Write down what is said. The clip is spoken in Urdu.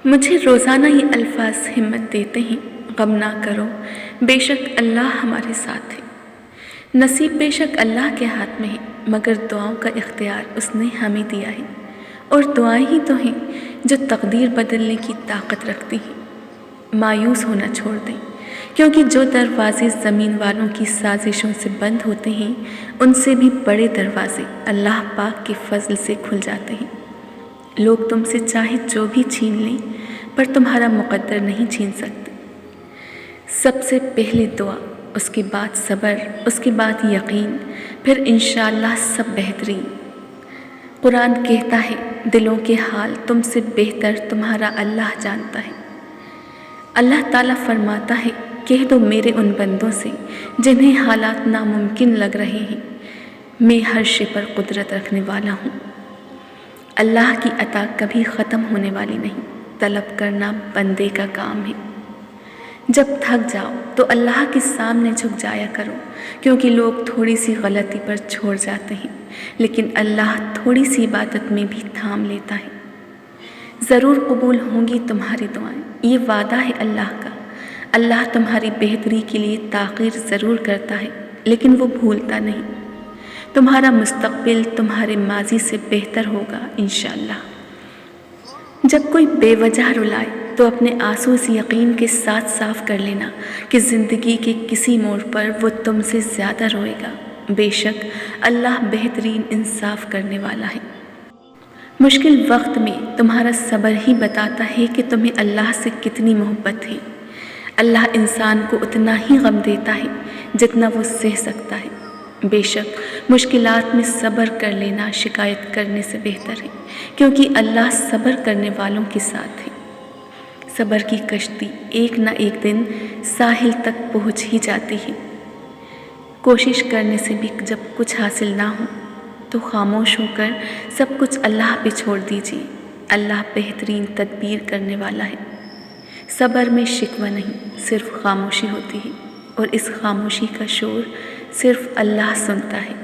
مجھے روزانہ یہ الفاظ ہمت دیتے ہیں، غم نہ کرو، بے شک اللہ ہمارے ساتھ ہے۔ نصیب بے شک اللہ کے ہاتھ میں ہے، مگر دعاؤں کا اختیار اس نے ہمیں دیا ہے، اور دعائیں ہی تو ہیں جو تقدیر بدلنے کی طاقت رکھتی ہیں۔ مایوس ہونا چھوڑ دیں، کیونکہ جو دروازے زمین والوں کی سازشوں سے بند ہوتے ہیں، ان سے بھی بڑے دروازے اللہ پاک کے فضل سے کھل جاتے ہیں۔ لوگ تم سے چاہے جو بھی چھین لیں، پر تمہارا مقدر نہیں چھین سکتے۔ سب سے پہلے دعا، اس کے بعد صبر، اس کے بعد یقین، پھر انشاءاللہ سب بہترین۔ قرآن کہتا ہے، دلوں کے حال تم سے بہتر تمہارا اللہ جانتا ہے۔ اللہ تعالیٰ فرماتا ہے، کہہ دو میرے ان بندوں سے جنہیں حالات ناممکن لگ رہے ہیں، میں ہر شے پر قدرت رکھنے والا ہوں۔ اللہ کی عطا کبھی ختم ہونے والی نہیں، طلب کرنا بندے کا کام ہے۔ جب تھک جاؤ تو اللہ کے سامنے جھک جایا کرو، کیونکہ لوگ تھوڑی سی غلطی پر چھوڑ جاتے ہیں، لیکن اللہ تھوڑی سی عبادت میں بھی تھام لیتا ہے۔ ضرور قبول ہوں گی تمہاری دعائیں، یہ وعدہ ہے اللہ کا۔ اللہ تمہاری بہتری کے لیے تاخیر ضرور کرتا ہے، لیکن وہ بھولتا نہیں۔ تمہارا مستقبل تمہارے ماضی سے بہتر ہوگا انشاءاللہ۔ جب کوئی بے وجہ رلائے تو اپنے آنسو سے یقین کے ساتھ صاف کر لینا کہ زندگی کے کسی موڑ پر وہ تم سے زیادہ روئے گا۔ بے شک اللہ بہترین انصاف کرنے والا ہے۔ مشکل وقت میں تمہارا صبر ہی بتاتا ہے کہ تمہیں اللہ سے کتنی محبت ہے۔ اللہ انسان کو اتنا ہی غم دیتا ہے جتنا وہ سہ سکتا ہے۔ بے شک مشکلات میں صبر کر لینا شکایت کرنے سے بہتر ہے، کیونکہ اللہ صبر کرنے والوں کے ساتھ ہے۔ صبر کی کشتی ایک نہ ایک دن ساحل تک پہنچ ہی جاتی ہے۔ کوشش کرنے سے بھی جب کچھ حاصل نہ ہو تو خاموش ہو کر سب کچھ اللہ پہ چھوڑ دیجیے۔ اللہ بہترین تدبیر کرنے والا ہے۔ صبر میں شکوہ نہیں، صرف خاموشی ہوتی ہے، اور اس خاموشی کا شور صرف اللہ سنتا ہے۔